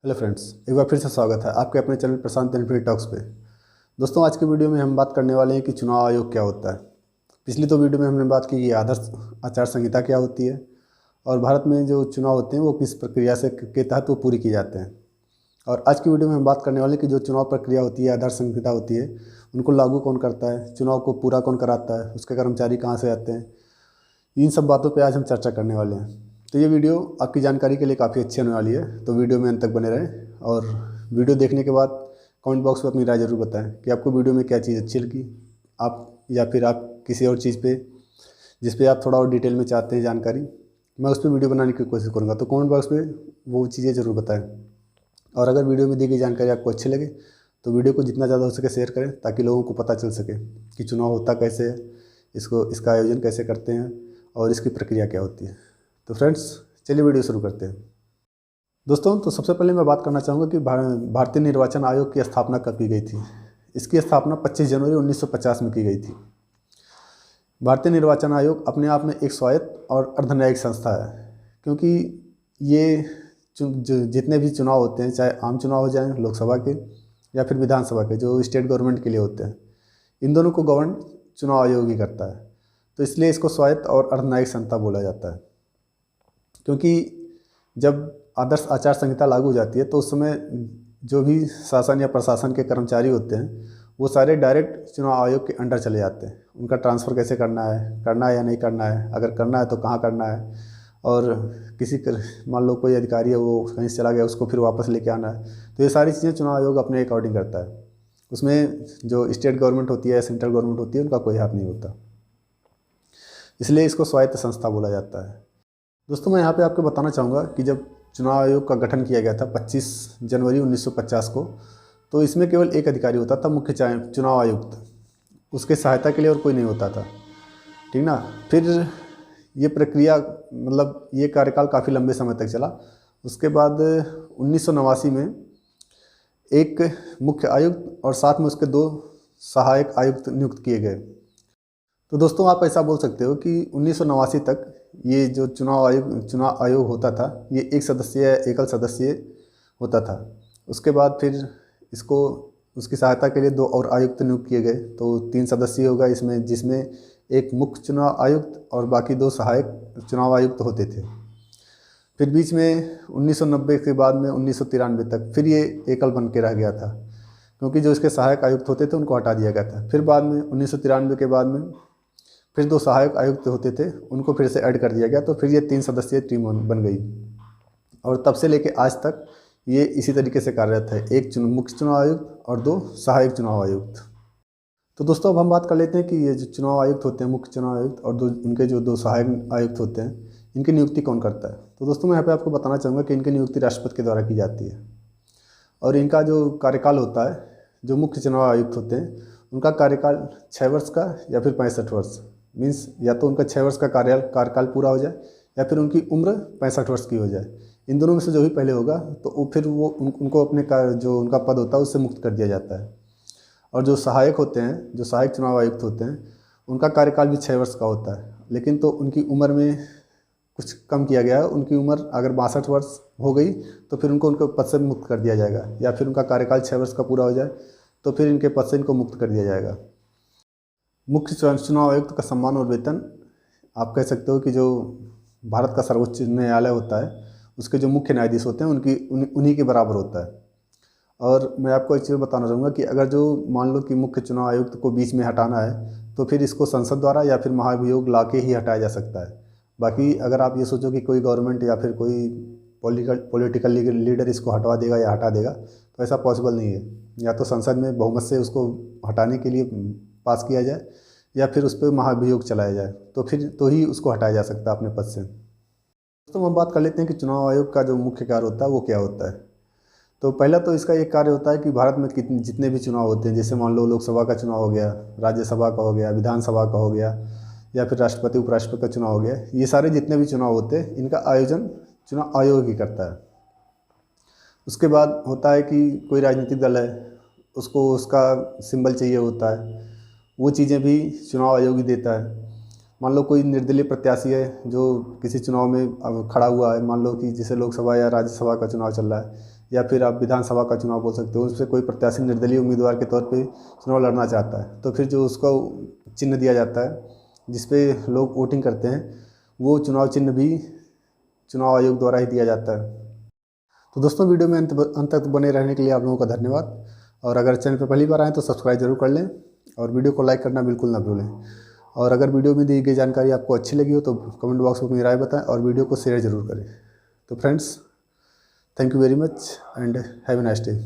Hello friends, एक बार फिर से स्वागत है आपके अपने channel Prashant and free talks पे। दोस्तों, आज की वीडियो में हम बात करने वाले हैं कि चुनाव आयोग क्या होता है। पिछली तो वीडियो में हमने बात की कि आदर्श आचार संहिता क्या होती है और भारत में जो चुनाव होते हैं वो किस प्रक्रिया से के तहत वो पूरी किए जाते हैं। और आज की वीडियो में हम बात करने वाले हैं कि जो चुनाव प्रक्रिया होती है, आदर्श संहिता होती है, उनको लागू कौन करता है, चुनाव को पूरा कौन कराता है, उसके कर्मचारी कहाँ से आते हैं। इन सब बातों पे आज हम चर्चा करने वाले हैं। तो ये वीडियो आपकी जानकारी के लिए काफ़ी अच्छी होने वाली है, तो वीडियो में अंत तक बने रहें। और वीडियो देखने के बाद कमेंट बॉक्स में अपनी राय ज़रूर बताएं कि आपको वीडियो में क्या चीज़ अच्छी लगी, आप या फिर आप किसी और चीज़ पे जिस पे आप थोड़ा और डिटेल में चाहते हैं जानकारी, मैं उस पर वीडियो बनाने की कोशिश करूँगा। तो कमेंट बॉक्स में वो चीज़ें ज़रूर बताएँ। और अगर वीडियो में दी गई जानकारी आपको अच्छी लगे तो वीडियो को जितना ज़्यादा हो सके शेयर करें, ताकि लोगों को पता चल सके कि चुनाव होता कैसे है, इसका आयोजन कैसे करते हैं और इसकी प्रक्रिया क्या होती है। तो फ्रेंड्स, चलिए वीडियो शुरू करते हैं। दोस्तों, तो सबसे पहले मैं बात करना चाहूँगा कि भारतीय निर्वाचन आयोग की स्थापना कब की गई थी। इसकी स्थापना 25 जनवरी 1950 में की गई थी। भारतीय निर्वाचन आयोग अपने आप में एक स्वायत्त और अर्धन्यायिक संस्था है, क्योंकि ये जितने भी चुनाव होते हैं, चाहे आम चुनाव हो जाएं लोकसभा के या फिर विधानसभा के जो स्टेट गवर्नमेंट के लिए होते हैं, इन दोनों को गवर्न चुनाव आयोग ही करता है। तो इसलिए इसको स्वायत्त और अर्धन्यायिक संस्था बोला जाता है। क्योंकि जब आदर्श आचार संहिता लागू हो जाती है तो उस समय जो भी शासन या प्रशासन के कर्मचारी होते हैं वो सारे डायरेक्ट चुनाव आयोग के अंडर चले जाते हैं। उनका ट्रांसफ़र कैसे करना है या नहीं करना है, अगर करना है तो कहाँ करना है, और मान लो कोई अधिकारी है वो कहीं से चला गया, उसको फिर वापस लेके आना है। तो ये सारी चीज़ें चुनाव आयोग अपने अकॉर्डिंग करता है। उसमें जो स्टेट गवर्नमेंट होती है या सेंट्रल गवर्नमेंट होती है उनका कोई हाथ नहीं होता, इसलिए इसको स्वायत्त संस्था बोला जाता है। दोस्तों, मैं यहाँ पे आपको बताना चाहूँगा कि जब चुनाव आयोग का गठन किया गया था 25 जनवरी 1950 को, तो इसमें केवल एक अधिकारी होता था, मुख्य चुनाव आयुक्त। उसके सहायता के लिए और कोई नहीं होता था, ठीक ना। फिर ये प्रक्रिया मतलब ये कार्यकाल काफ़ी लंबे समय तक चला। उसके बाद 1989 में एक मुख्य आयुक्त और साथ में उसके 2 सहायक आयुक्त नियुक्त किए गए। तो दोस्तों, आप ऐसा बोल सकते हो कि 1989 तक ये जो चुनाव आयोग होता था ये एकल सदस्यीय होता था। उसके बाद फिर इसको उसकी सहायता के लिए 2 और आयुक्त नियुक्त किए गए, तो 3 सदस्यीय होगा इसमें, जिसमें एक मुख्य चुनाव आयुक्त और बाकी 2 सहायक चुनाव आयुक्त होते थे। फिर बीच में 1990 के बाद में 1993 तक फिर ये एकल बन के रह गया था, क्योंकि जो इसके सहायक आयुक्त होते थे उनको हटा दिया गया था। फिर बाद में 1993 के बाद में फिर 2 सहायक आयुक्त होते थे, उनको फिर से ऐड कर दिया गया, तो फिर ये 3 सदस्यीय टीम बन गई। और तब से लेके आज तक ये इसी तरीके से कार्यरत है, एक मुख्य चुनाव आयुक्त और 2 सहायक चुनाव आयुक्त। तो दोस्तों, अब हम बात कर लेते हैं कि ये जो चुनाव आयुक्त होते हैं, मुख्य चुनाव आयुक्त और उनके जो 2 सहायक आयुक्त होते हैं, इनकी नियुक्ति कौन करता है। तो दोस्तों, मैं यहाँ पे आपको बताना चाहूँगा कि इनकी नियुक्ति राष्ट्रपति के द्वारा की जाती है। और इनका जो कार्यकाल होता है, जो मुख्य चुनाव आयुक्त होते हैं उनका कार्यकाल 6 वर्ष का या फिर 65 वर्ष, मीन्स या तो उनका 6 वर्ष का कार्यकाल पूरा हो जाए या फिर उनकी उम्र 65 वर्ष की हो जाए। इन दोनों में से जो भी पहले होगा तो फिर वो उनको अपने जो उनका पद होता है उससे मुक्त कर दिया जाता है। और जो सहायक होते हैं, जो सहायक चुनाव आयुक्त होते हैं, उनका कार्यकाल भी 6 वर्ष का होता है, लेकिन तो उनकी उम्र में कुछ कम किया गया है। उनकी उम्र अगर 62 वर्ष हो गई तो फिर उनके पद से मुक्त कर दिया जाएगा, या फिर उनका कार्यकाल 6 वर्ष का पूरा हो जाए तो फिर इनके पद से इनको मुक्त कर दिया जाएगा। मुख्य चुनाव आयुक्त का सम्मान और वेतन आप कह सकते हो कि जो भारत का सर्वोच्च न्यायालय होता है उसके जो मुख्य न्यायाधीश होते हैं उन्हीं के बराबर होता है। और मैं आपको एक चीज़ बताना चाहूँगा कि अगर जो मान लो कि मुख्य चुनाव आयुक्त को बीच में हटाना है तो फिर इसको संसद द्वारा या फिर महाभियोग ला के ही हटाया जा सकता है। बाकी अगर आप ये सोचो कि कोई गवर्नमेंट या फिर कोई पॉलिटिकल लीडर इसको हटवा देगा या हटा देगा, तो ऐसा पॉसिबल नहीं है। या तो संसद में बहुमत से उसको हटाने के लिए पास किया जाए या फिर उस पर महाभियोग चलाया जाए, तो ही उसको हटाया जा सकता है अपने पद से। दोस्तों, हम बात कर लेते हैं कि चुनाव आयोग का जो मुख्य कार्य होता है वो क्या होता है। तो पहला तो इसका एक कार्य होता है कि भारत में जितने भी चुनाव होते हैं, जैसे मान लो लोकसभा का चुनाव हो गया, राज्यसभा का हो गया, विधानसभा का हो गया, या फिर राष्ट्रपति उपराष्ट्रपति का चुनाव हो गया, ये सारे जितने भी चुनाव होते हैं इनका आयोजन चुनाव आयोग ही करता है। उसके बाद होता है कि कोई राजनीतिक दल है, उसको उसका सिंबल चाहिए होता है, वो चीज़ें भी चुनाव आयोग ही देता है। मान लो कोई निर्दलीय प्रत्याशी है जो किसी चुनाव में अब खड़ा हुआ है, मान लो कि जैसे लोकसभा या राज्यसभा का चुनाव चल रहा है, या फिर आप विधानसभा का चुनाव बोल सकते हो, उससे कोई प्रत्याशी निर्दलीय उम्मीदवार के तौर पे चुनाव लड़ना चाहता है, तो फिर जो उसको चिन्ह दिया जाता है जिस पे लोग वोटिंग करते हैं, वो चुनाव चिन्ह भी चुनाव आयोग द्वारा ही दिया जाता है। तो दोस्तों, वीडियो में अंत तक बने रहने के लिए आप लोगों का धन्यवाद। और अगर चैनल पर पहली बार आएँ तो सब्सक्राइब जरूर कर लें और वीडियो को लाइक करना बिल्कुल ना भूलें। और अगर वीडियो में दी गई जानकारी आपको अच्छी लगी हो तो कमेंट बॉक्स में अपनी राय बताएं और वीडियो को शेयर ज़रूर करें। तो friends, thank you very much and have a nice day.